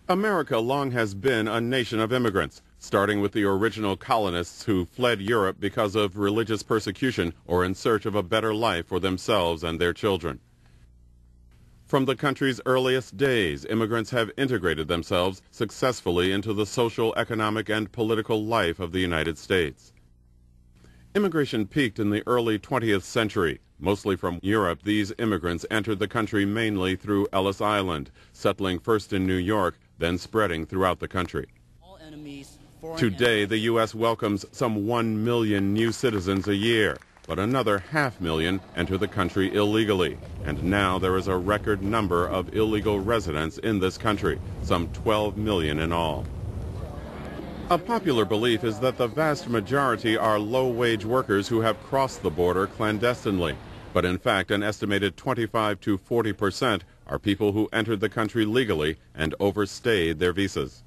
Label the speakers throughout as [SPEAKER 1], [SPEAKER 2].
[SPEAKER 1] America long has been a nation of immigrants, starting with the original colonists who fled Europe because of religious persecution or in search of a better life for themselves and their children. From the country's earliest days, immigrants have integrated themselves successfully into the social, economic, and political life of the United States. Immigration peaked in the early 20th century. Mostly from Europe, these immigrants entered the country mainly through Ellis Island, settling first in New York, then spreading throughout the country. Today, the U.S. welcomes some 1 million new citizens a year, but another 500,000 enter the country illegally. And now there is a record number of illegal residents in this country, some 12 million in all. A popular belief is that the vast majority are low-wage workers who have crossed the border clandestinely. But in fact, an estimated 25 to 40% are people who entered the country legally and overstayed their visas.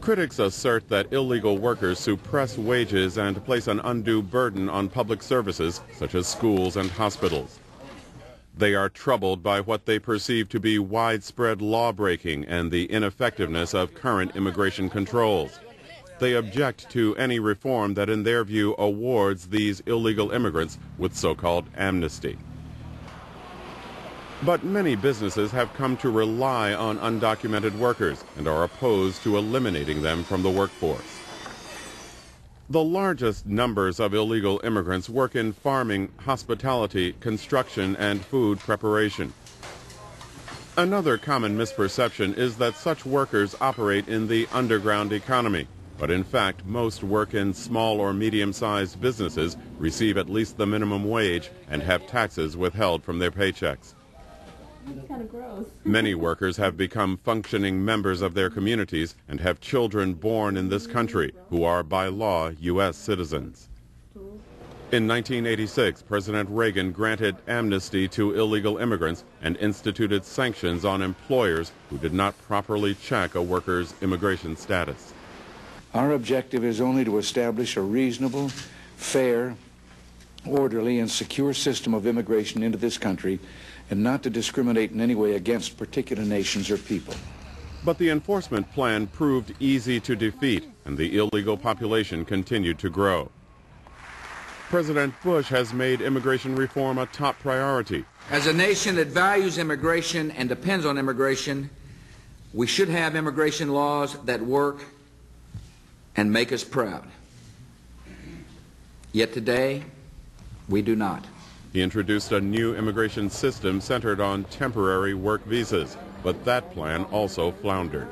[SPEAKER 1] Critics assert that illegal workers suppress wages and place an undue burden on public services such as schools and hospitals. They are troubled by what they perceive to be widespread law-breaking and the ineffectiveness of current immigration controls. They object to any reform that, in their view, awards these illegal immigrants with so-called amnesty. But many businesses have come to rely on undocumented workers and are opposed to eliminating them from the workforce. The largest numbers of illegal immigrants work in farming, hospitality, construction, and food preparation. Another common misperception is that such workers operate in the underground economy, but in fact most work in small or medium-sized businesses, receive at least the minimum wage, and have taxes withheld from their paychecks.
[SPEAKER 2] It's kind of gross.
[SPEAKER 1] Many workers have become functioning members of their communities and have children born in this country who are by law U.S. citizens. In 1986, President Reagan granted amnesty to illegal immigrants and instituted sanctions on employers who did not properly check a worker's immigration status.
[SPEAKER 3] Our objective is only to establish a reasonable, fair, orderly, and secure system of immigration into this country, and not to discriminate in any way against particular nations or people.
[SPEAKER 1] But the enforcement plan proved easy to defeat, and the illegal population continued to grow. President Bush has made immigration reform a top priority.
[SPEAKER 4] As a nation that values immigration and depends on immigration, we should have immigration laws that work and make us proud. Yet today, we do not.
[SPEAKER 1] He introduced a new immigration system centered on temporary work visas, but that plan also floundered.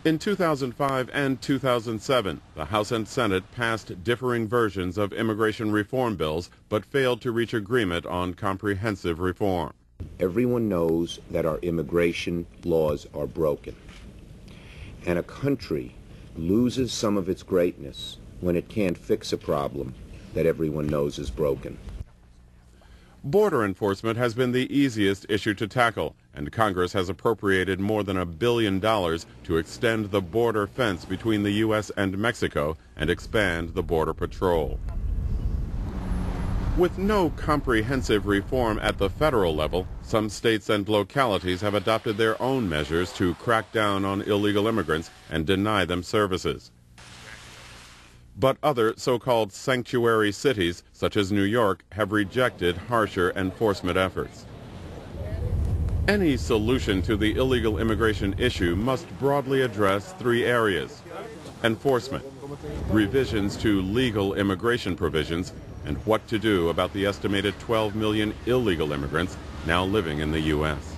[SPEAKER 1] In 2005 and 2007, the House and Senate passed differing versions of immigration reform bills, but failed to reach agreement on comprehensive reform.
[SPEAKER 5] Everyone knows that our immigration laws are broken, and a country loses some of its greatness when it can't fix a problem that everyone knows is broken.
[SPEAKER 1] Border enforcement has been the easiest issue to tackle, and Congress has appropriated more than $1 billion to extend the border fence between the U.S. and Mexico and expand the Border Patrol. With no comprehensive reform at the federal level, some states and localities have adopted their own measures to crack down on illegal immigrants and deny them services. But other so-called sanctuary cities, such as New York, have rejected harsher enforcement efforts. Any solution to the illegal immigration issue must broadly address three areas: enforcement, revisions to legal immigration provisions, and what to do about the estimated 12 million illegal immigrants now living in the U.S.